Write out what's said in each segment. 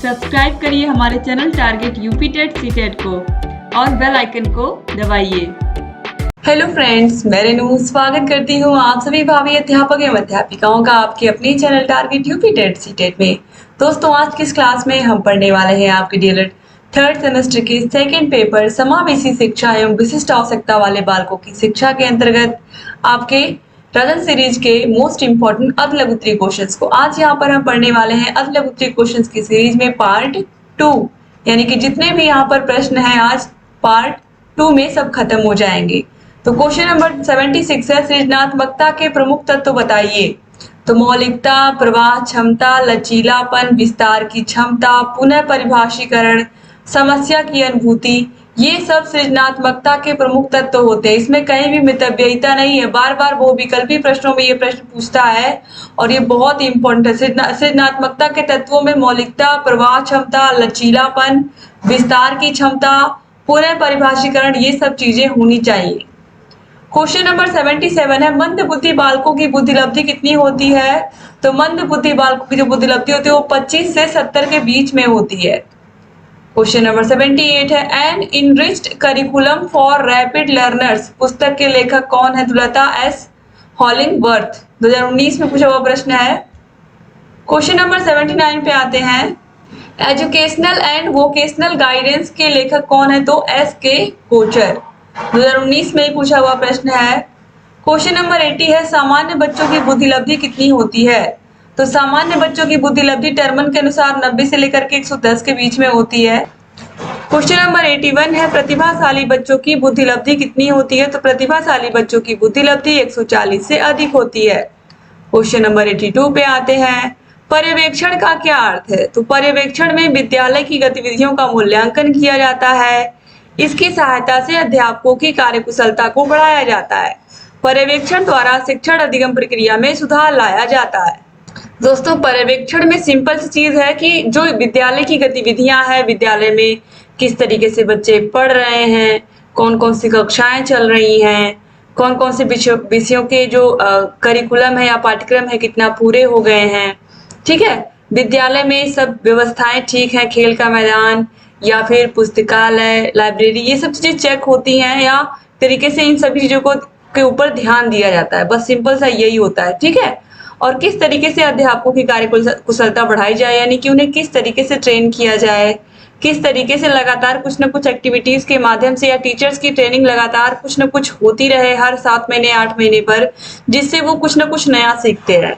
Subscribe करिए हमारे channel target UP TET CTET को और बेल आइकन को दबाइए। हेलो फ्रेंड्स, मैं रेनू स्वागत करती हूँ आप सभी भावी अध्यापक एवं अध्यापिकाओं का आपके अपने channel target UP TET CTET में। दोस्तों, आज की इस क्लास में हम पढ़ने वाले हैं आपके डीएलएड थर्ड सेमेस्टर के सेकंड पेपर समावेशी शिक्षा एवं विशिष्ट आवश्यकता वाले बालकों की शिक्षा के अंतर्गत आपके रजन सीरीज के मोस्ट इंपोर्टेंट अध लघुत्तरीय क्वेश्चंस को। आज यहाँ पर हम पढ़ने वाले हैं अध लघुत्तरीय क्वेश्चंस की सीरीज में पार्ट 2, यानी कि जितने भी यहाँ पर प्रश्न हैं आज पार्ट 2 में सब खत्म हो जाएंगे। तो क्वेश्चन नंबर 76 है, सृजनात्मकता के प्रमुख तत्व बताइए। तो मौलिकता, प्रवाह क्षमता, लचीलापन, विस्तार की क्षमता, पुनः परिभाषीकरण, समस्या की अनुभूति, ये सब सृजनात्मकता के प्रमुख तत्व होते हैं। इसमें कहीं भी मितव्ययिता नहीं है। बार बार बहुविकल्पी प्रश्नों में ये प्रश्न पूछता है और ये बहुत इंपॉर्टेंट है। सृजनात्मकता के तत्वों में मौलिकता, प्रवाह क्षमता, लचीलापन, विस्तार की क्षमता, पुनः परिभाषीकरण, ये सब चीजें होनी चाहिए। क्वेश्चन नंबर 77 है, मंद बुद्धि बालकों की बुद्धि लब्धि कितनी होती है। तो मंद बुद्धि बालकों की जो बुद्धि लब्धि होती है वो 25 से 70 के बीच में होती है। क्वेश्चन नंबर 78 है, an enriched curriculum for rapid learners पुस्तक के लेखक कौन है। लता एस हॉलिंगवर्थ, 2019 में पूछा हुआ प्रश्न है। क्वेश्चन नंबर 79 पे आते हैं, एजुकेशनल एंड वोकेशनल गाइडेंस के लेखक कौन है। तो एस के कोचर, 2019 में ही पूछा हुआ प्रश्न है। क्वेश्चन नंबर 80 है, सामान्य बच्चों की बुद्धि लब्धि कितनी होती है। तो सामान्य बच्चों की बुद्धि लब्धि टर्मन के अनुसार 90 से लेकर के 110 के बीच में होती है। क्वेश्चन नंबर 81 है, प्रतिभाशाली बच्चों की बुद्धि लब्धि कितनी होती है। तो प्रतिभाशाली बच्चों की बुद्धि लब्धि 140 से अधिक होती है। क्वेश्चन नंबर 82 पे आते हैं, पर्यवेक्षण का क्या अर्थ है। तो पर्यवेक्षण में विद्यालय की गतिविधियों का मूल्यांकन किया जाता है। इसकी सहायता से अध्यापकों की कार्यकुशलता को बढ़ाया जाता है। पर्यवेक्षण द्वारा शिक्षण अधिगम प्रक्रिया में सुधार लाया जाता है। दोस्तों, पर्यवेक्षण में सिंपल सी चीज है कि जो विद्यालय की गतिविधियां हैं, विद्यालय में किस तरीके से बच्चे पढ़ रहे हैं, कौन कौन सी कक्षाएं चल रही हैं, कौन कौन से विषयों के जो करिकुलम है या पाठ्यक्रम है कितना पूरे हो गए हैं। ठीक है, विद्यालय में सब व्यवस्थाएं ठीक है, खेल का मैदान या फिर पुस्तकालय, लाइब्रेरी, ये सब चीजें चेक होती हैं या तरीके से इन सभी चीजों को के ऊपर ध्यान दिया जाता है। बस सिंपल सा यही होता है। ठीक है, और किस तरीके से अध्यापकों की कार्य कुशलता बढ़ाई जाए, यानी कि उन्हें किस तरीके से ट्रेन किया जाए, किस तरीके से लगातार कुछ न कुछ एक्टिविटीज के माध्यम से या टीचर्स की ट्रेनिंग लगातार कुछ न कुछ होती रहे हर 7 महीने 8 महीने पर, जिससे वो कुछ न कुछ नया सीखते रहे।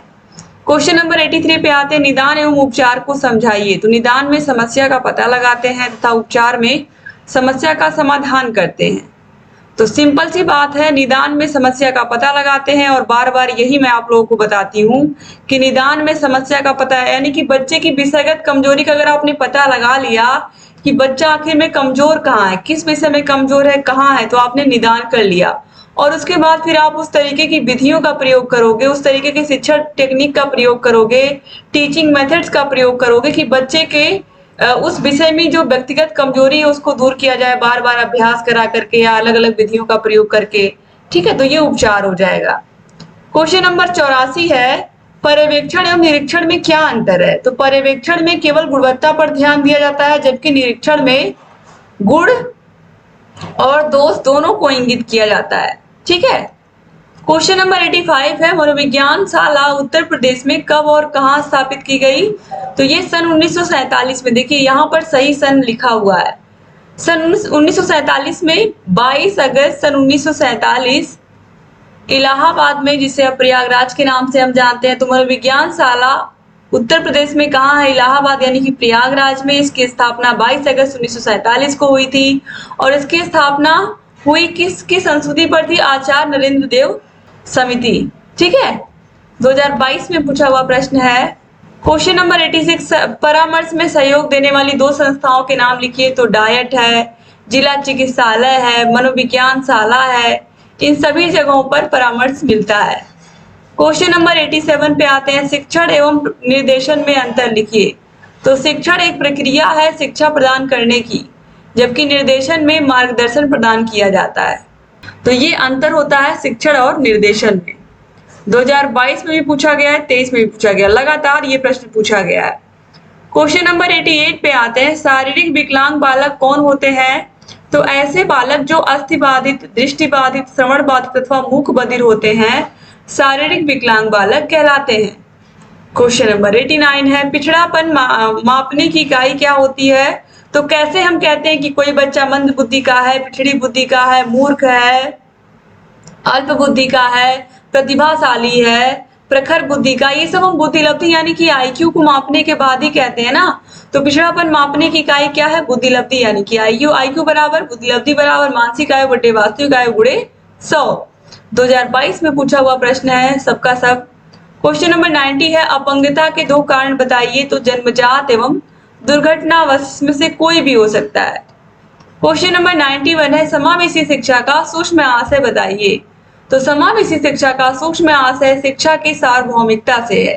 क्वेश्चन नंबर 83 पे आते हैं, निदान एवं उपचार को समझाइए। तो निदान में समस्या का पता लगाते हैं तथा उपचार में समस्या का समाधान करते हैं। तो सिंपल सी बात है, निदान में समस्या का पता लगाते हैं और बार बार यही मैं आप लोगों को बताती हूँ कि निदान में समस्या का पता है, यानी कि बच्चे की विषयगत कमजोरी का अगर आपने पता लगा लिया कि बच्चा आखिर में कमजोर कहाँ है, किस विषय में कमजोर है, कहाँ है, तो आपने निदान कर लिया। और उसके बाद फिर आप उस तरीके की विधियों का प्रयोग करोगे, उस तरीके की शिक्षा टेक्निक का प्रयोग करोगे, टीचिंग मेथड्स का प्रयोग करोगे कि बच्चे के उस विषय में जो व्यक्तिगत कमजोरी है उसको दूर किया जाए, बार बार अभ्यास करा करके या अलग अलग विधियों का प्रयोग करके। ठीक है, तो ये उपचार हो जाएगा। क्वेश्चन नंबर 84 है, पर्यवेक्षण एवं निरीक्षण में क्या अंतर है। तो पर्यवेक्षण में केवल गुणवत्ता पर ध्यान दिया जाता है, जबकि निरीक्षण में गुण और दोष दोनों को इंगित किया जाता है। ठीक है, क्वेश्चन नंबर 85 है, मनोविज्ञान शाला उत्तर प्रदेश में कब और कहां स्थापित की गई। तो ये सन 1947 में, देखिए यहाँ पर सही सन लिखा हुआ है, सन 1947 में 22 अगस्त सन 1947 इलाहाबाद में, जिसे अब प्रयागराज के नाम से हम जानते हैं। तो मनोविज्ञान शाला उत्तर प्रदेश में कहाँ है, इलाहाबाद यानी कि प्रयागराज में। इसकी स्थापना 22 अगस्त 1947 को हुई थी और इसकी स्थापना हुई किसकी संस्तुति पर थी, आचार्य नरेंद्र देव समिति। ठीक है, 2022 में पूछा हुआ प्रश्न है। क्वेश्चन नंबर 86, परामर्श में सहयोग देने वाली 2 संस्थाओं के नाम लिखिए। तो डायट है, जिला चिकित्सालय है, मनोविज्ञान शाला है, इन सभी जगहों पर परामर्श मिलता है। क्वेश्चन नंबर 87 पे आते हैं, शिक्षण एवं निर्देशन में अंतर लिखिए। तो शिक्षण एक प्रक्रिया है शिक्षा प्रदान करने की, जबकि निर्देशन में मार्गदर्शन प्रदान किया जाता है। तो ये अंतर होता है शिक्षण और निर्देशन में। 2022 में भी पूछा गया है, 23 में भी पूछा गया, लगातार ये प्रश्न पूछा गया है। क्वेश्चन नंबर 88 पे आते हैं, शारीरिक विकलांग बालक कौन होते हैं? तो ऐसे बालक जो अस्थि बाधित, दृष्टि बाधित, श्रवण बाधित अथवा मूक बधिर होते हैं शारीरिक विकलांग बालक कहलाते हैं। क्वेश्चन नंबर 89 है, पिछड़ापन मापने की इकाई क्या होती है? तो कैसे हम कहते हैं कि कोई बच्चा मंद बुद्धि का है, पिछड़ी बुद्धि का है, मूर्ख है, अल्प बुद्धि का है, प्रतिभाशाली है, प्रखर बुद्धि का, ये सब हम बुद्धि लब्धि यानी कि आईक्यू को मापने के बाद ही कहते हैं ना। तो पिछड़ापन मापने की इकाई क्या है? बुद्धि लब्धि यानी कि आईक्यू। आईक्यू बराबर बुद्धि लब्धि बराबर मानसिक आयु बटे वास्तविक आयु गुणे 100। 2022 में पूछा हुआ प्रश्न है सबका सब। क्वेश्चन नंबर 90 है, अपंगता के 2 कारण बताइए। तो जन्मजात एवं दुर्घटनावश में से कोई भी हो सकता है। क्वेश्चन नंबर 91 है, समावेशी शिक्षा का सूक्ष्म आशय बताइए। तो समावेशी शिक्षा का सूक्ष्म आशय शिक्षा की सार्वभौमिकता से है,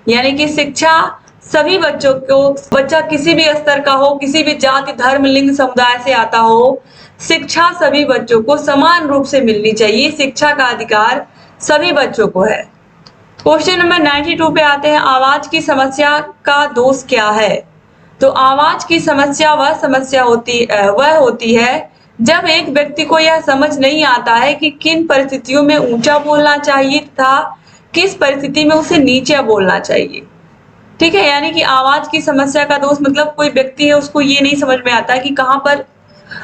यानी कि शिक्षा सभी बच्चों को, बच्चा किसी भी स्तर का हो, किसी भी जाति, धर्म, लिंग, समुदाय से आता हो, शिक्षा सभी बच्चों को समान रूप से मिलनी चाहिए। शिक्षा का अधिकार सभी बच्चों को है। क्वेश्चन नंबर 92 पे आते हैं, आवाज की समस्या का दोष क्या है? तो आवाज की समस्या वह होती है जब एक व्यक्ति को यह समझ नहीं आता है कि किन परिस्थितियों में ऊंचा बोलना चाहिए तथा किस परिस्थिति में उसे नीचे बोलना चाहिए। ठीक है, यानी कि आवाज की समस्या का दोष मतलब कोई व्यक्ति है, उसको ये नहीं समझ में आता है कि कहाँ पर,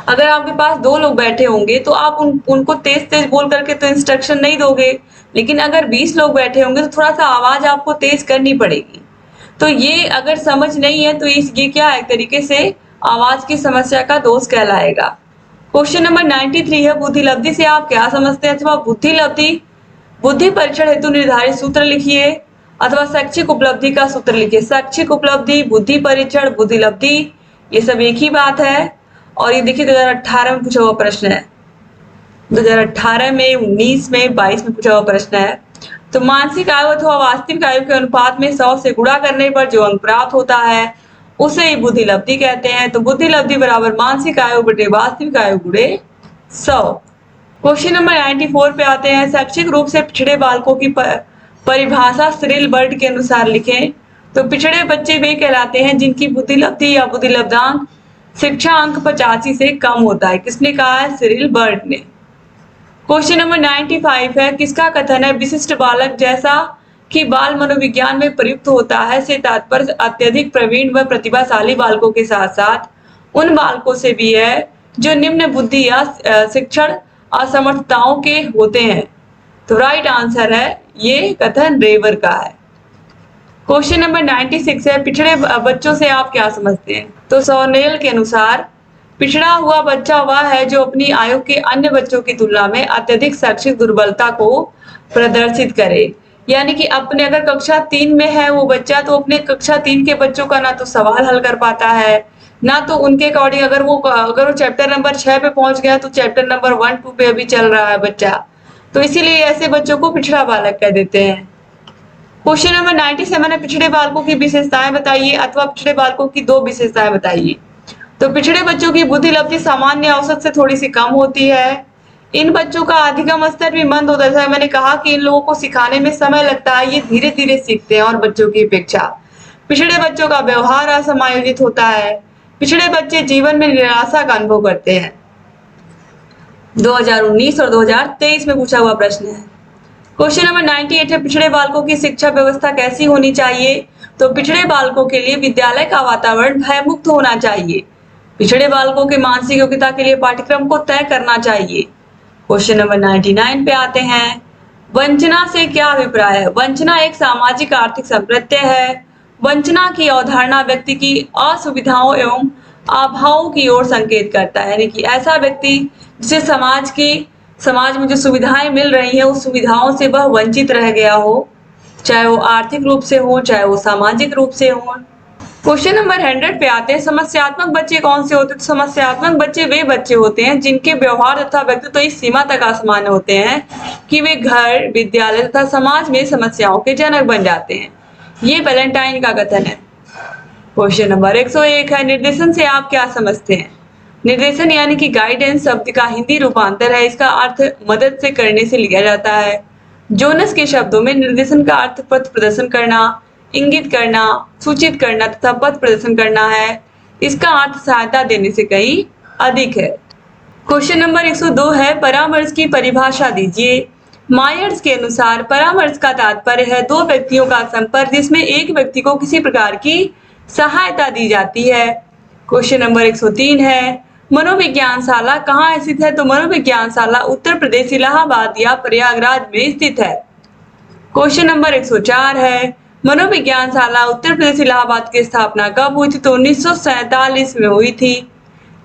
अगर आपके पास 2 लोग बैठे होंगे तो आप उनको तेज तेज बोल करके तो इंस्ट्रक्शन नहीं दोगे, लेकिन अगर 20 लोग बैठे होंगे तो थोड़ा सा आवाज आपको तेज करनी पड़ेगी। तो ये अगर समझ नहीं है तो ये क्या है, एक तरीके से आवाज की समस्या का दोष कहलाएगा। क्वेश्चन नंबर 93 है, बुद्धि लब्धि से आप क्या समझते हैं? अथवा बुद्धि लब्धि, बुद्धि परीक्षण हेतु निर्धारित सूत्र लिखिए अथवा शैक्षिक उपलब्धि का सूत्र लिखिए। शैक्षिक उपलब्धि, बुद्धि परीक्षण, बुद्धि लब्धि, ये सब एक ही बात है। और ये देखिए 2018 में पूछा हुआ प्रश्न है, 2018 में, 19 में, 22 में पूछा हुआ प्रश्न है। तो मानसिक आयु अथवा वास्तविक आयु के अनुपात में 100 से गुणा करने पर जो अंक प्राप्त होता है उसे ही बुद्धि लब्धि कहते हैं। तो बुद्धि लब्धि बराबर मानसिक आयु बटे वास्तविक आयु गुणे 100। क्वेश्चन नंबर 94 पे आते हैं, शैक्षिक रूप से पिछड़े बालकों की परिभाषा सिरिल बर्ड के अनुसार लिखें। तो पिछड़े बच्चे वे कहलाते हैं जिनकी बुद्धि लब्धि या बुद्धि लब्धांक शिक्षा अंक 85 से कम होता है। किसने कहा है? सिरिल बर्ड ने। क्वेश्चन नंबर 95 है, किसका कथन है विशिष्ट बालक जैसा कि बाल मनोविज्ञान में प्रयुक्त होता है से तात्पर्य अत्यधिक प्रवीण व प्रतिभाशाली बालकों के साथ साथ उन बालकों से भी है जो निम्न बुद्धि या शिक्षण असमर्थताओं के होते हैं। तो राइट आंसर है ये कथन रेवर का है। क्वेश्चन नंबर 96 है, पिछड़े बच्चों से आप क्या समझते हैं? तो सॉर्नेल के अनुसार पिछड़ा हुआ बच्चा वह है जो अपनी आयु के अन्य बच्चों की तुलना में अत्यधिक शैक्षिक दुर्बलता को प्रदर्शित करे। यानी कि अपने अगर कक्षा 3 में है वो बच्चा तो अपने कक्षा 3 के बच्चों का ना तो सवाल हल कर पाता है, ना तो उनके अकॉर्डिंग अगर वो चैप्टर नंबर 6 पे पहुंच गया तो चैप्टर नंबर 1-2 पे अभी चल रहा है बच्चा, तो इसीलिए ऐसे बच्चों को पिछड़ा बालक कह देते हैं। क्वेश्चन नंबर 97 है, पिछड़े बालकों की विशेषताएं बताइए अथवा पिछड़े बालकों की 2 विशेषताएं बताइए। तो पिछड़े बच्चों की बुद्धि लब्धि सामान्य औसत से थोड़ी सी कम होती है। इन बच्चों का अधिगम स्तर भी मंद होता है। मैंने कहा कि इन लोगों को सिखाने में समय लगता है, ये धीरे धीरे सीखते हैं और बच्चों की अपेक्षा। पिछड़े बच्चों का व्यवहार असमायोजित होता है। पिछड़े बच्चे जीवन में निराशा का अनुभव करते हैं। 2019 और 2023 में पूछा हुआ प्रश्न है। क्वेश्चन नंबर 98 है, पिछड़े बालकों की शिक्षा व्यवस्था कैसी होनी चाहिए? तो पिछड़े बालकों के लिए विद्यालय का वातावरण भयमुक्त होना चाहिए। पिछड़े बालकों के मानसिक योग्यता के लिए पाठ्यक्रम को तय करना चाहिए। क्वेश्चन नंबर 99 पे आते हैं, वंचना से क्या अभिप्राय है? वंचना एक सामाजिक आर्थिक संप्रत्यय है। वंचना की अवधारणा व्यक्ति की असुविधाओं एवं अभावों की ओर संकेत करता है, यानी कि ऐसा व्यक्ति जिसे समाज में जो सुविधाएं मिल रही है उस सुविधाओं से वह वंचित रह गया हो, चाहे वो आर्थिक रूप से हो चाहे वो सामाजिक रूप से हो। क्वेश्चन नंबर 100 पे आते हैं, समस्यात्मक बच्चे कौन से होते हैं? तो समस्यात्मक बच्चे वे बच्चे होते हैं जिनके व्यवहार तथा व्यक्तित्व इस सीमा तक असामान्य होते हैं कि वे घर, विद्यालय तथा समाज में समस्याओं के जनक बन जाते हैं। ये वैलेंटाइन का कथन है। क्वेश्चन नंबर 101 है, निर्देशन से आप क्या समझते हैं? निर्देशन यानी कि गाइडेंस शब्द का हिंदी रूपांतर है। इसका अर्थ मदद से करने से लिया जाता है। जोनस के शब्दों में निर्देशन का अर्थ पथ प्रदर्शन करना इंगित करना, सूचित करना तथा पथ प्रदर्शन करना है। इसका अर्थ सहायता देने से कहीं अधिक है। क्वेश्चन नंबर 102 है, परामर्श की परिभाषा दीजिए। मायर्स के अनुसार परामर्श का तात्पर्य है दो व्यक्तियों का संपर्क जिसमें एक व्यक्ति को किसी प्रकार की सहायता दी जाती है। क्वेश्चन नंबर 103 है, मनोविज्ञानशाला कहाँ स्थित है? तो मनोविज्ञानशाला उत्तर प्रदेश इलाहाबाद या प्रयागराज में स्थित है। क्वेश्चन नंबर 104 है, मनोविज्ञानशाला उत्तर प्रदेश इलाहाबाद की स्थापना कब हुई थी? तो 1947 में हुई थी।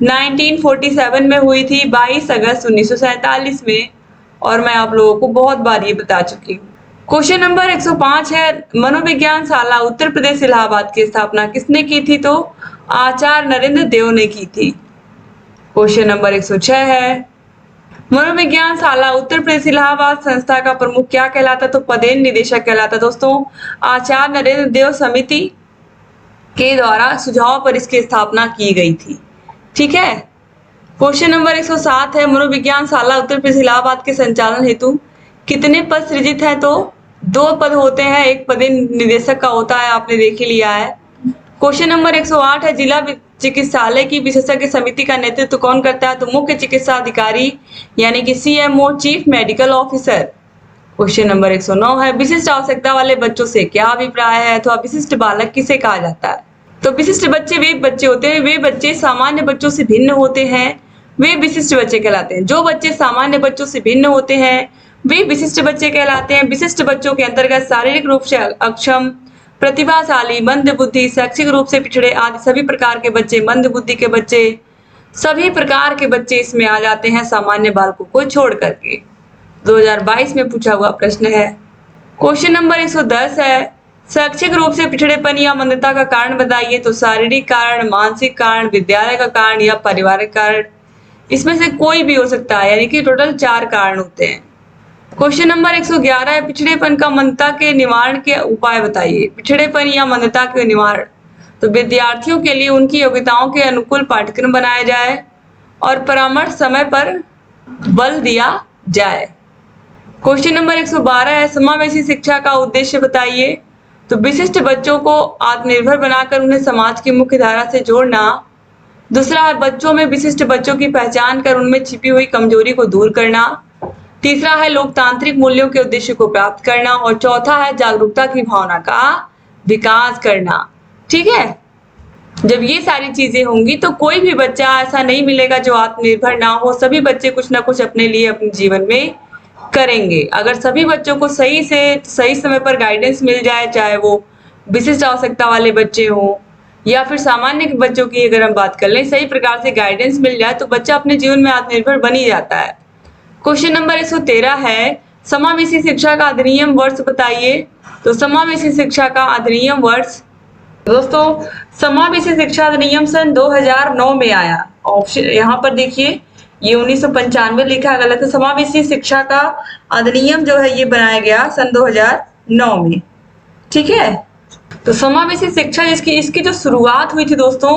1947 में हुई थी, 22 अगस्त 1947 में, और मैं आप लोगों को बहुत बार ये बता चुकी हूँ। क्वेश्चन नंबर 105 है, मनोविज्ञानशाला उत्तर प्रदेश इलाहाबाद की स्थापना किसने की थी? तो आचार्य नरेंद्र देव ने की थी। क्वेश्चन नंबर 106 है, मनोविज्ञानशाला उत्तर प्रदेश इलाहाबाद संस्था का प्रमुख क्या कहलाता? तो पदेन निदेशक कहलाता। दोस्तों, आचार्य नरेंद्र देव समिति के द्वारा सुझाव पर इसकी स्थापना की गई थी। ठीक है। क्वेश्चन नंबर 107 है, मनोविज्ञानशाला उत्तर प्रदेश इलाहाबाद के संचालन हेतु कितने पद सृजित हैं? तो 2 पद होते हैं, एक पद निदेशक का होता है, आपने देख ही लिया है। क्वेश्चन नंबर 108 है, जिला चिकित्सालय की विशेषज्ञ समिति का नेतृत्व कौन करता है? तो मुख्य चिकित्सा अधिकारी यानी कि CMO, chief medical officer. Question number 109 है, विशिष्ट आवश्यकता वाले बच्चों से क्या अभिप्राय है अथवा विशिष्ट बालक किसे कहा जाता है? तो विशिष्ट बच्चे वे बच्चे होते हैं, वे बच्चे सामान्य बच्चों से भिन्न होते हैं, वे विशिष्ट बच्चे कहलाते हैं। जो बच्चे सामान्य बच्चों से भिन्न होते हैं वे विशिष्ट बच्चे कहलाते हैं। विशिष्ट बच्चों के अंतर्गत शारीरिक रूप से अक्षम, प्रतिभाशाली, मंद बुद्धि, शैक्षिक रूप से पिछड़े आदि सभी प्रकार के बच्चे, मंद बुद्धि के बच्चे, सभी प्रकार के बच्चे इसमें आ जाते हैं, सामान्य बालकों को छोड़ करके। 2022 में पूछा हुआ प्रश्न है। क्वेश्चन नंबर 110 है, शैक्षिक रूप से पिछड़ेपन या मंदता का कारण बताइए। तो शारीरिक कारण, मानसिक कारण, विद्यालय का कारण या पारिवारिक कारण, इसमें से कोई भी हो सकता है, यानी कि टोटल 4 कारण होते हैं। क्वेश्चन नंबर 111 है, पिछड़ेपन का मंदता के निवारण के उपाय बताइए। पिछड़ेपन या मंदता के निवारण, तो विद्यार्थियों के लिए उनकी योग्यताओं के अनुकूल पाठ्यक्रम बनाया जाए और परामर्श समय पर बल दिया जाए। क्वेश्चन नंबर 112 है, समावेशी शिक्षा का उद्देश्य बताइए। तो विशिष्ट बच्चों को आत्मनिर्भर बनाकर उन्हें समाज की मुख्य धारा से जोड़ना। दूसरा है, बच्चों में विशिष्ट बच्चों की पहचान कर उनमें छिपी हुई कमजोरी को दूर करना। तीसरा है, लोकतांत्रिक मूल्यों के उद्देश्य को प्राप्त करना। और चौथा है, जागरूकता की भावना का विकास करना। ठीक है। जब ये सारी चीजें होंगी तो कोई भी बच्चा ऐसा नहीं मिलेगा जो आत्मनिर्भर ना हो। सभी बच्चे कुछ ना कुछ अपने लिए अपने जीवन में करेंगे। अगर सभी बच्चों को सही से सही समय पर गाइडेंस मिल जाए, चाहे वो विशिष्ट आवश्यकता वाले बच्चे हों या फिर सामान्य बच्चों की अगर हम बात कर लें, सही प्रकार से गाइडेंस मिल जाए तो बच्चा अपने जीवन में आत्मनिर्भर बन ही जाता है। क्वेश्चन नंबर 113 है, समावेशी शिक्षा का अधिनियम वर्ष बताइए। तो समावेशी शिक्षा का अधिनियम वर्ष, दोस्तों समावेशी शिक्षा अधिनियम सन 2009 में आया। ऑप्शन यहाँ पर देखिए, ये 1995 लिखा है, गलत है। समावेशी शिक्षा का अधिनियम जो है ये बनाया गया सन 2009 में। ठीक है। तो समावेशी शिक्षा इसकी जो शुरुआत हुई थी दोस्तों,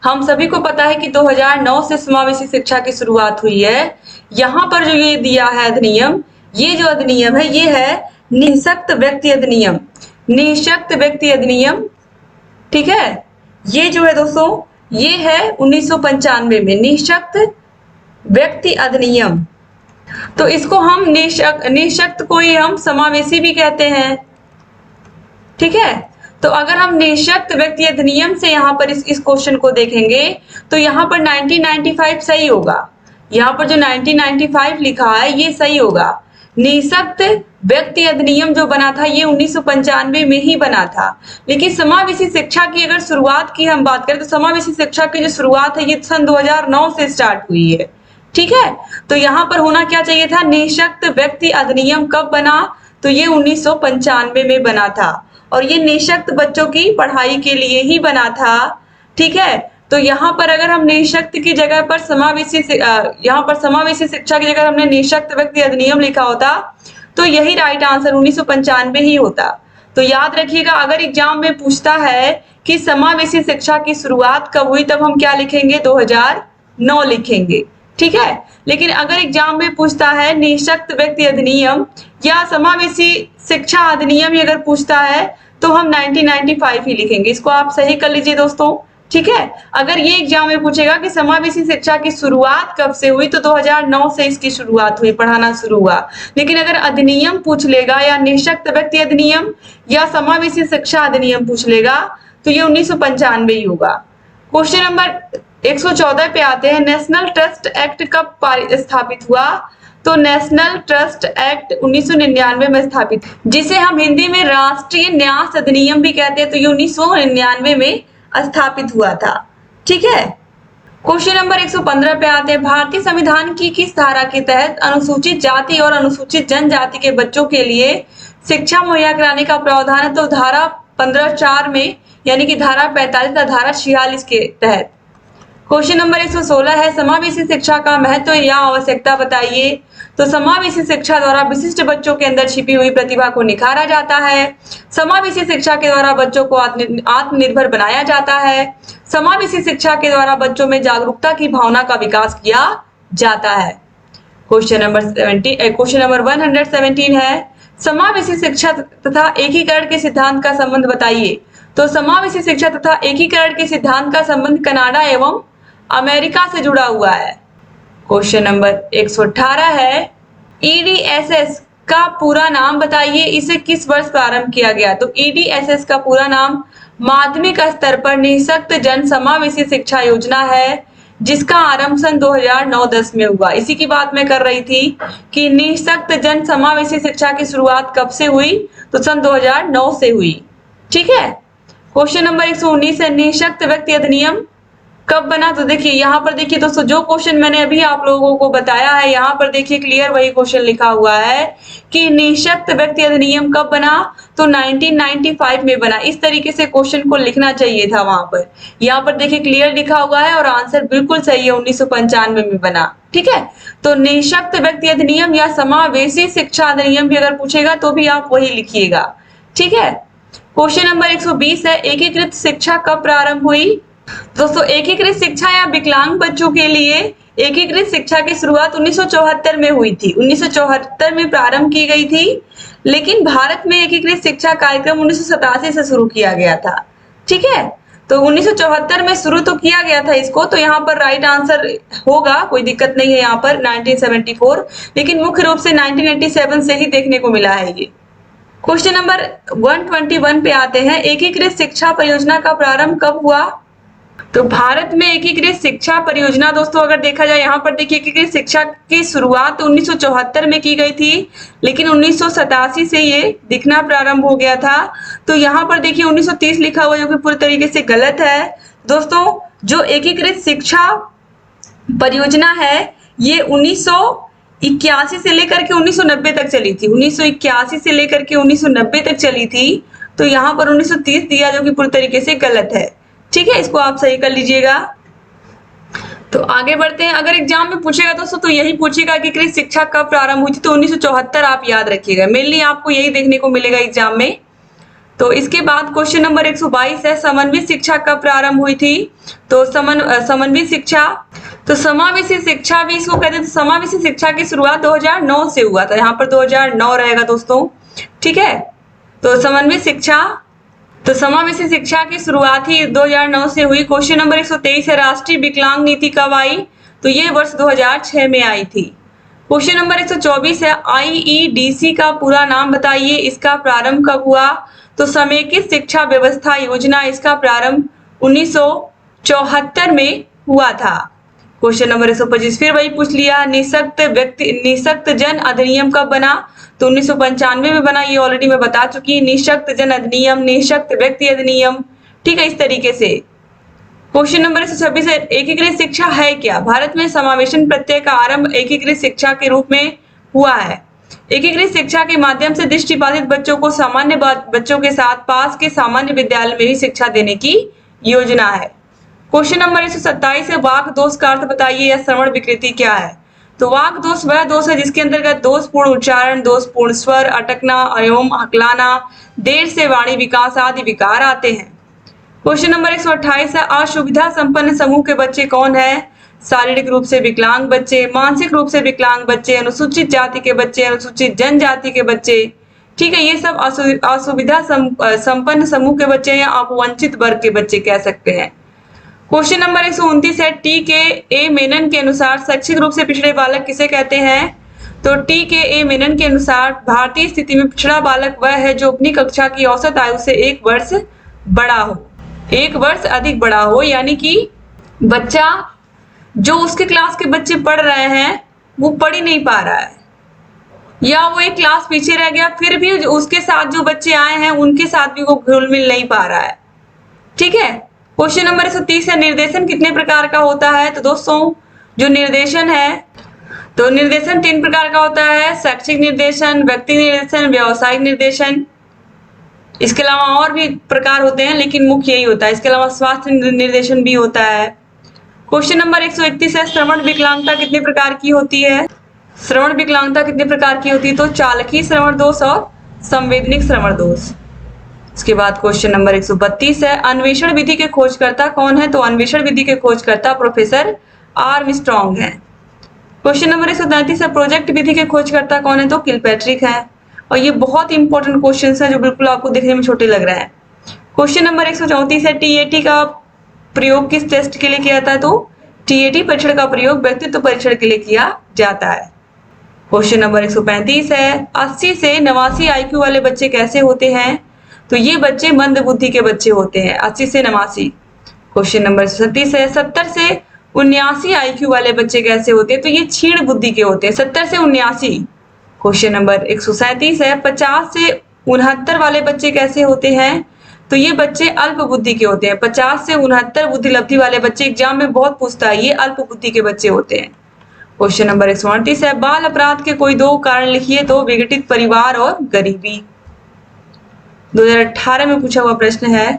हम सभी को पता है कि 2009 से समावेशी शिक्षा की शुरुआत हुई है। यहाँ पर जो ये दिया है अधिनियम, ये जो अधिनियम है ये है निःशक्त व्यक्ति अधिनियम। निःशक्त व्यक्ति अधिनियम, ठीक है। ये जो है दोस्तों ये है 1995 में निःशक्त व्यक्ति अधिनियम। तो इसको हम निःशक्त को ही हम समावेशी भी कहते हैं। ठीक है। तो अगर हम निःशक्त व्यक्ति अधिनियम से यहाँ पर इस क्वेश्चन को देखेंगे तो यहाँ पर 1995 सही होगा। यहाँ पर जो 1995 लिखा है ये सही होगा। निःशक्त व्यक्ति अधिनियम जो बना था ये 1995 में ही बना था। लेकिन समावेशी शिक्षा की अगर शुरुआत की हम बात करें तो समावेशी शिक्षा की जो शुरुआत है ये सन 2009 से स्टार्ट हुई है। ठीक है। तो यहाँ पर होना क्या चाहिए था, निःशक्त व्यक्ति अधिनियम कब बना? तो ये 1995 में बना था और ये निःशक्त बच्चों की पढ़ाई के लिए ही बना था। ठीक है। तो यहाँ पर अगर हम निःशक्त की जगह पर समावेशी शिक्षा की जगह हमने निःशक्त व्यक्ति अधिनियम लिखा होता तो यही राइट आंसर 1995 ही होता। तो याद रखिएगा, अगर एग्जाम में पूछता है कि समावेशी शिक्षा की शुरुआत कब हुई तब हम क्या लिखेंगे, 2009 लिखेंगे। ठीक है। लेकिन अगर एग्जाम में पूछता है निःशक्त व्यक्ति अधिनियम या समावेशी शिक्षा अधिनियम ही अगर पूछता है तो हम 1995 ही लिखेंगे। इसको आप सही कर लीजिए दोस्तों, ठीक है। अगर ये एग्जाम में पूछेगा कि समावेशी शिक्षा की शुरुआत कब से हुई, तो 2009 से इसकी शुरुआत हुई, पढ़ाना शुरू हुआ। लेकिन अगर अधिनियम पूछ लेगा या निःशक्त व्यक्ति अधिनियम या समावेशी शिक्षा अधिनियम पूछ लेगा, तो ये 1995 ही होगा। क्वेश्चन नंबर 114 पे आते हैं, नेशनल ट्रस्ट एक्ट कब स्थापित हुआ? तो नेशनल ट्रस्ट एक्ट 1999 में स्थापित, जिसे हम हिंदी में राष्ट्रीय न्यास अधिनियम भी कहते हैं, तो ये 1999 में स्थापित हुआ था, ठीक है। क्वेश्चन नंबर 115 पे आते हैं, भारतीय संविधान की किस धारा के तहत अनुसूचित जाति और अनुसूचित जनजाति के बच्चों के लिए शिक्षा मुहैया कराने का प्रावधान है? तो धारा 15(4) में, यानी कि धारा 45 या धारा 46 के तहत। क्वेश्चन नंबर 116 है, समावेशी शिक्षा का महत्व या आवश्यकता बताइए। तो समावेशी शिक्षा द्वारा विशिष्ट बच्चों के अंदर छिपी हुई प्रतिभा को निखारा जाता है। समावेशी शिक्षा के द्वारा बच्चों को आत्मनिर्भर बनाया जाता है। समावेशी शिक्षा के द्वारा बच्चों में जागरूकता की भावना का विकास किया जाता है। क्वेश्चन नंबर 117 है, समावेशी शिक्षा तथा एकीकरण के सिद्धांत का संबंध बताइए। तो समावेशी शिक्षा तथा एकीकरण के सिद्धांत का संबंध कनाडा एवं अमेरिका से जुड़ा हुआ है। क्वेश्चन नंबर 118 है, ईडीएसएस का पूरा नाम बताइए, इसे किस वर्ष प्रारंभ किया गया? तो ईडीएसएस का पूरा नाम माध्यमिक स्तर पर निःशक्त जन समावेशी शिक्षा योजना है, जिसका आरंभ सन 2009-10 में हुआ। इसी की बात मैं कर रही थी कि निःशक्त जन समावेशी शिक्षा की शुरुआत कब से हुई? तो सन 2009 से हुई, ठीक है। क्वेश्चन नंबर 119 है, निःशक्त व्यक्ति अधिनियम कब बना? तो देखिए यहाँ पर देखिए दोस्तों, जो क्वेश्चन मैंने अभी आप लोगों को बताया है, यहाँ पर देखिए क्लियर वही क्वेश्चन लिखा हुआ है कि निःशक्त व्यक्ति अधिनियम कब बना? तो 1995 में बना। इस तरीके से क्वेश्चन को लिखना चाहिए था वहां पर। यहाँ पर देखिए क्लियर लिखा हुआ है और आंसर बिल्कुल सही है, 1995 में बना, ठीक है। तो निःशक्त व्यक्ति अधिनियम या समावेशी शिक्षा अधिनियम भी अगर पूछेगा तो भी आप वही लिखिएगा, ठीक है। क्वेश्चन नंबर 120 है, एकीकृत शिक्षा कब प्रारंभ हुई? दोस्तों एकीकृत शिक्षा या विकलांग बच्चों के लिए एकीकृत शिक्षा की शुरुआत 1974 में हुई थी। 1974 में प्रारंभ की गई थी, लेकिन भारत में एकीकृत शिक्षा कार्यक्रम 1987 से शुरू किया गया था, ठीक है। तो 1974 में शुरू तो किया गया था इसको, तो यहाँ पर राइट आंसर होगा, कोई दिक्कत नहीं है यहाँ पर 1974, लेकिन मुख्य रूप से 1987 से ही देखने को मिला है ये। क्वेश्चन नंबर 121 पे आते हैं, एकीकृत शिक्षा परियोजना का प्रारंभ कब हुआ? तो भारत में एकीकृत शिक्षा परियोजना दोस्तों अगर देखा जाए, यहाँ पर देखिए एकीकृत शिक्षा की शुरुआत 1974 में की गई थी, लेकिन 1987 से ये दिखना प्रारंभ हो गया था। तो यहाँ पर देखिए 1930 लिखा हुआ, जो कि पूरी तरीके से गलत है दोस्तों। जो एकीकृत शिक्षा परियोजना है ये 1981 से लेकर के 1990 तक चली थी। 1981 से लेकर के 1990 तक चली थी, तो यहाँ पर 1930 दिया, जो कि पूरी तरीके से गलत है, ठीक है। इसको आप सही कर लीजिएगा। तो आगे बढ़ते हैं। अगर एग्जाम में पूछेगा दोस्तों तो यही पूछेगा कि एकीकृत शिक्षा कब प्रारंभ हुई थी, तो 1974 आप याद रखिएगा, मेनली आपको यही देखने को मिलेगा एग्जाम में। तो इसके बाद क्वेश्चन नंबर 122 है, समन्वित शिक्षा कब प्रारंभ हुई थी? तो समन्वित शिक्षा, तो समावेशी शिक्षा भी इसको कहते हैं। तो समावेशी शिक्षा की शुरुआत 2009 से हुआ था, यहाँ पर 2009 रहेगा दोस्तों, ठीक है। तो समन्वित शिक्षा, तो समावेशी शिक्षा की शुरुआत ही 2009 से हुई। क्वेश्चन नंबर 123 है, राष्ट्रीय विकलांग नीति कब आई? तो ये वर्ष 2006 में आई थी। क्वेश्चन नंबर 124 है, आईईडीसी का पूरा नाम बताइए, इसका प्रारंभ कब हुआ? तो समेकित शिक्षा व्यवस्था योजना, इसका प्रारंभ 1974 में हुआ था। क्वेश्चन नंबर 125 फिर वही पूछ लिया, निःशक्त जन अधिनियम कब बना? तो 1995 में बना, ये ऑलरेडी मैं बता चुकी। निःशक्त जन अधिनियम, निःशक्त व्यक्ति अधिनियम, ठीक है, इस तरीके से। क्वेश्चन नंबर 126 है, एकीकृत शिक्षा है क्या? भारत में समावेशन प्रत्यय का आरंभ एकीकृत शिक्षा के रूप में हुआ है। एकीकृत शिक्षा के माध्यम से दृष्टिबाधित बच्चों को सामान्य बच्चों के साथ पास के सामान्य विद्यालय में ही शिक्षा देने की योजना है। क्वेश्चन नंबर 127 है, वाक् दोष का अर्थ बताइए या श्रवण विकृति क्या है? तो वाक् दोष वह दोष है जिसके अंतर्गत दोषपूर्ण उच्चारण, दोषपूर्ण स्वर, अटकना एवं हकलाना, देर से वाणी विकास आदि विकार आते हैं। क्वेश्चन नंबर 128 है, असुविधा संपन्न समूह के बच्चे कौन है? शारीरिक रूप से विकलांग बच्चे, मानसिक रूप से विकलांग बच्चे, अनुसूचित जाति के बच्चे, अनुसूचित जनजाति के बच्चे, ठीक है, ये सब असुविधा संपन्न समूह के बच्चे या अपवंचित वर्ग के बच्चे कह सकते हैं। क्वेश्चन नंबर 129 है, टी के ए मेनन के अनुसार शैक्षिक रूप से पिछड़े बालक किसे कहते हैं? तो टी के ए मेनन के अनुसार भारतीय स्थिति में पिछड़ा बालक वह है जो अपनी कक्षा की औसत आयु से 1 वर्ष बड़ा हो, 1 वर्ष अधिक बड़ा हो, यानी कि बच्चा जो उसके क्लास के बच्चे पढ़ रहे हैं वो पढ़ ही नहीं पा रहा है, या वो एक क्लास पीछे रह गया, फिर भी उसके साथ जो बच्चे आए हैं उनके साथ भी वो घुल मिल नहीं पा रहा है। ठीक है, क्वेश्चन नंबर 130 है, निर्देशन कितने प्रकार का होता है? तो दोस्तों जो निर्देशन है, तो निर्देशन 3 प्रकार का होता है, शैक्षिक निर्देशन, व्यक्ति निर्देशन, व्यावसायिक निर्देशन। इसके अलावा और भी प्रकार होते हैं लेकिन मुख्य यही होता है। इसके अलावा स्वास्थ्य निर्देशन भी होता है। क्वेश्चन नंबर 131 है, श्रवण विकलांगता कितने प्रकार की होती है? श्रवण विकलांगता कितने प्रकार की होती है? तो चालकीय श्रवण दोष और संवेदनिक श्रवण दोष। इसके बाद क्वेश्चन नंबर 132 है, अन्वेषण विधि के खोजकर्ता कौन है? तो अन्वेषण विधि के खोजकर्ता प्रोफेसर आर्मस्ट्रांग है। क्वेश्चन नंबर 133 है, प्रोजेक्ट विधि के खोजकर्ता कौन है? तो किलपैट्रिक है। और ये बहुत इंपॉर्टेंट क्वेश्चन है जो बिल्कुल आपको देखने में छोटे लग रहे हैं। क्वेश्चन नंबर 134 है, टीएटी का प्रयोग किस टेस्ट के लिए किया जाता है? तो टीएटी परीक्षण का प्रयोग व्यक्तित्व परीक्षण के लिए किया जाता है। क्वेश्चन नंबर 135 है, 80 से 89 आईक्यू वाले बच्चे कैसे होते हैं? तो ये बच्चे मंद बुद्धि के बच्चे होते हैं, 80 से 89। क्वेश्चन नंबर 136 है, 70 से 79 आईक्यू वाले बच्चे कैसे होते हैं? तो ये क्षीण बुद्धि के होते हैं, 70 से 79। क्वेश्चन नंबर 137 है, 50 से 69 वाले बच्चे कैसे होते हैं? तो ये बच्चे अल्प बुद्धि के होते हैं, 50 से 69 बुद्धि लब्धि वाले बच्चे एग्जाम में बहुत पूछता है, ये अल्प बुद्धि के बच्चे होते हैं। क्वेश्चन नंबर 138 है, बाल अपराध के कोई 2 कारण लिखिए। तो विघटित परिवार और गरीबी, 2018 में पूछा हुआ प्रश्न है।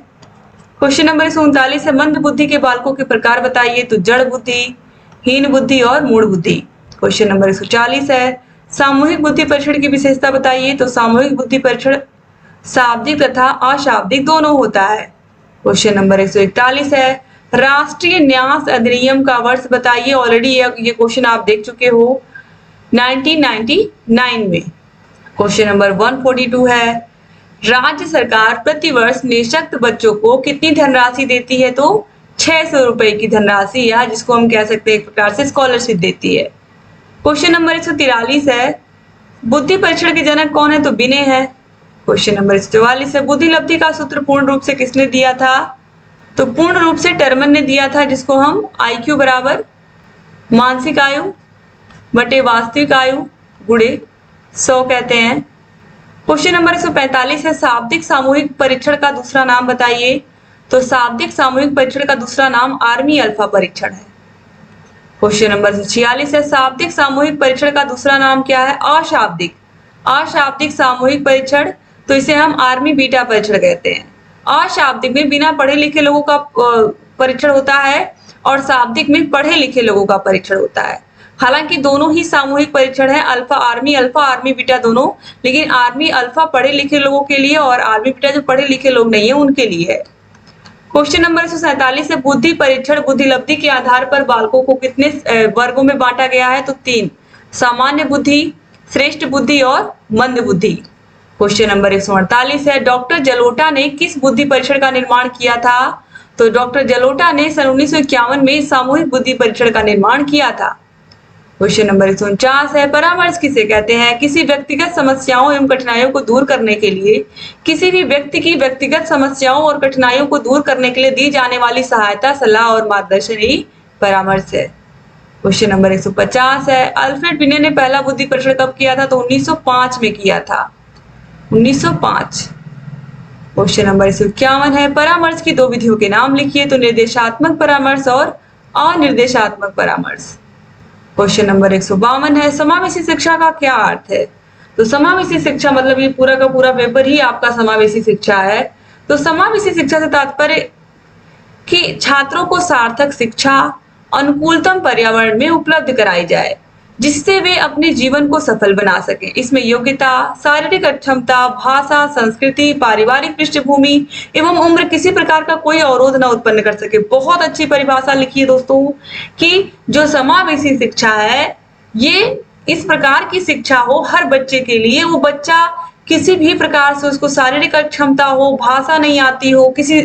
क्वेश्चन नंबर 139 है, मंद बुद्धि के बालकों के प्रकार बताइए। तो जड़ बुद्धि, हीन बुद्धि और मूढ़ बुद्धि। क्वेश्चन नंबर 140 है, सामूहिक बुद्धि परीक्षण की विशेषता बताइए। तो सामूहिक बुद्धि परीक्षण शाब्दिक तथा अशाब्दिक दोनों होता है। क्वेश्चन नंबर 141 है, राष्ट्रीय न्यास अधिनियम का वर्ष बताइए। ऑलरेडी ये क्वेश्चन आप देख चुके हो 1999 में। क्वेश्चन नंबर 142 है, राज्य सरकार प्रतिवर्ष निःशक्त बच्चों को कितनी धनराशि देती है? तो 600 रुपए की धनराशि, या जिसको हम कह सकते हैं एक प्रकार से स्कॉलरशिप देती है। क्वेश्चन नंबर 143 है, बुद्धि परीक्षण के जनक कौन है? तो बिने है। क्वेश्चन नंबर 144 है, बुद्धि लब्धि का सूत्र पूर्ण रूप से किसने दिया था? तो पूर्ण रूप से टर्मन ने दिया था, जिसको हम IQ बराबर मानसिक आयु बटे वास्तविक आयु गुणे 100 कहते हैं। क्वेश्चन नंबर 145 है, शाब्दिक सामूहिक परीक्षण का दूसरा नाम बताइए। तो शाब्दिक सामूहिक परीक्षण का दूसरा नाम आर्मी अल्फा परीक्षण है। क्वेश्चन नंबर 146 है, शाब्दिक सामूहिक परीक्षण का दूसरा नाम क्या है? अशाब्दिक अशाब्दिक सामूहिक परीक्षण, तो इसे हम आर्मी बीटा परीक्षण कहते हैं। अशाब्दिक में बिना पढ़े लिखे लोगों का परीक्षण होता है और शाब्दिक में पढ़े लिखे लोगों का परीक्षण होता है। हालांकि दोनों ही सामूहिक परीक्षण है, अल्फा आर्मी बीटा दोनों, लेकिन आर्मी अल्फा पढ़े लिखे लोगों के लिए और आर्मी बीटा जो पढ़े लिखे लोग नहीं है उनके लिए है। क्वेश्चन नंबर 147 है, बुद्धि परीक्षण बुद्धि लब्धि के आधार पर बालकों को कितने वर्गों में बांटा गया है? तो 3, सामान्य बुद्धि, श्रेष्ठ बुद्धि और मंद बुद्धि। क्वेश्चन नंबर 148 है, डॉक्टर जलोटा ने किस बुद्धि परीक्षण का निर्माण किया था? तो डॉक्टर जलोटा ने सन 1951 में सामूहिक बुद्धि परीक्षण का निर्माण किया था। क्वेश्चन नंबर 149 है, परामर्श किसे कहते हैं? किसी व्यक्तिगत समस्याओं एवं कठिनाइयों को दूर करने के लिए, किसी भी व्यक्ति की व्यक्तिगत समस्याओं और कठिनाइयों को दूर करने के लिए दी जाने वाली सहायता, सलाह और मार्गदर्शन ही परामर्श है। क्वेश्चन नंबर 150 है, अल्फ्रेड बिने ने पहला बुद्धि परीक्षण कब किया था? तो 1905 में किया था, 1905। क्वेश्चन नंबर 151 है, परामर्श की 2 विधियों के नाम लिखिए। तो निर्देशात्मक परामर्श और अनिर्देशात्मक परामर्श। क्वेश्चन नंबर 152 है, समावेशी शिक्षा का क्या अर्थ है? तो समावेशी शिक्षा मतलब ये पूरा का पूरा पेपर ही आपका समावेशी शिक्षा है। तो समावेशी शिक्षा से तात्पर्य कि छात्रों को सार्थक शिक्षा अनुकूलतम पर्यावरण में उपलब्ध कराई जाए, जिससे वे अपने जीवन को सफल बना सकें। इसमें योग्यता, शारीरिक अक्षमता, भाषा, संस्कृति, पारिवारिक पृष्ठभूमि एवं उम्र किसी प्रकार का कोई अवरोध न उत्पन्न कर सके। बहुत अच्छी परिभाषा लिखी है दोस्तों कि जो समावेशी शिक्षा है ये इस प्रकार की शिक्षा हो हर बच्चे के लिए, वो बच्चा किसी भी प्रकार से उसको शारीरिक अक्षमता हो, भाषा नहीं आती हो, किसी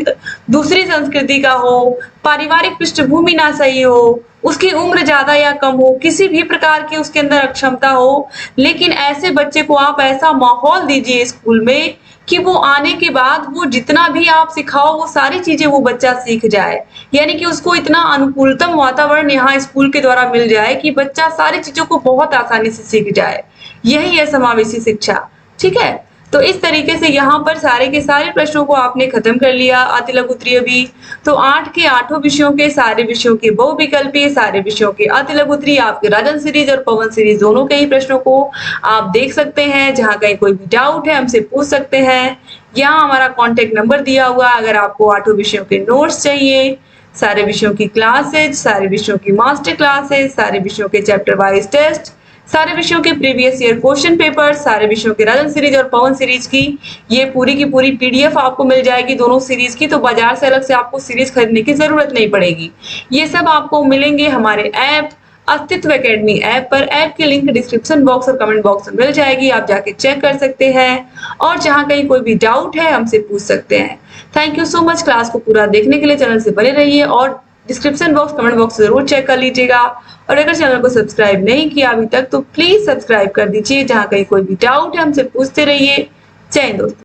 दूसरी संस्कृति का हो, पारिवारिक पृष्ठभूमि ना सही हो, उसकी उम्र ज़्यादा या कम हो, किसी भी प्रकार की उसके अंदर अक्षमता हो, लेकिन ऐसे बच्चे को आप ऐसा माहौल दीजिए स्कूल में कि वो आने के बाद वो जितना भी आप सिखाओ वो सारी चीज़ें वो बच्चा सीख जाए। यानी कि उसको इतना अनुकूलतम वातावरण यहाँ स्कूल के द्वारा मिल जाए कि बच्चा सारी चीज़ों को बहुत आसानी से सीख जाए। यही है समावेशी शिक्षा, ठीक है? तो इस तरीके से यहाँ पर सारे के सारे प्रश्नों को आपने खत्म कर लिया अति लघु उत्तरीय भी। तो 8 के 8 विषयों के सारे विषयों के बहुविकल्पीय, सारे विषयों के अति लघु उत्तरीय, आपके राजन सीरीज और पवन सीरीज दोनों के ही प्रश्नों को आप देख सकते हैं। जहाँ कहीं कोई भी डाउट है हमसे पूछ सकते हैं। यहाँ हमारा कॉन्टेक्ट नंबर दिया हुआ है। अगर आपको 8 विषयों के नोट्स चाहिए, सारे विषयों की क्लासेज, सारे विषयों की मास्टर क्लासेज, सारे विषयों के चैप्टर वाइज टेस्ट, सारे विषयों के प्रीवियस ईयर क्वेश्चन पेपर, सारे विषयों के राजन सीरीज और पवन सीरीज की ये पूरी की पूरी पीडीएफ आपको मिल जाएगी दोनों सीरीज की। तो बाजार से अलग से आपको सीरीज खरीदने की जरूरत नहीं पड़ेगी। ये सब आपको मिलेंगे हमारे ऐप अस्तित्व एकेडमी ऐप पर। ऐप की लिंक डिस्क्रिप्शन बॉक्स और कमेंट बॉक्स में मिल जाएगी, आप जाके चेक कर सकते हैं और जहां कहीं कोई भी डाउट है हमसे पूछ सकते हैं। Thank you so much. Class को पूरा देखने के लिए चैनल से बने रहिए और डिस्क्रिप्शन बॉक्स, कमेंट बॉक्स जरूर चेक कर लीजिएगा। और अगर चैनल को सब्सक्राइब नहीं किया अभी तक तो प्लीज सब्सक्राइब कर दीजिए। जहां कहीं कोई भी डाउट है हमसे पूछते रहिए। जय हिंद दोस्तों।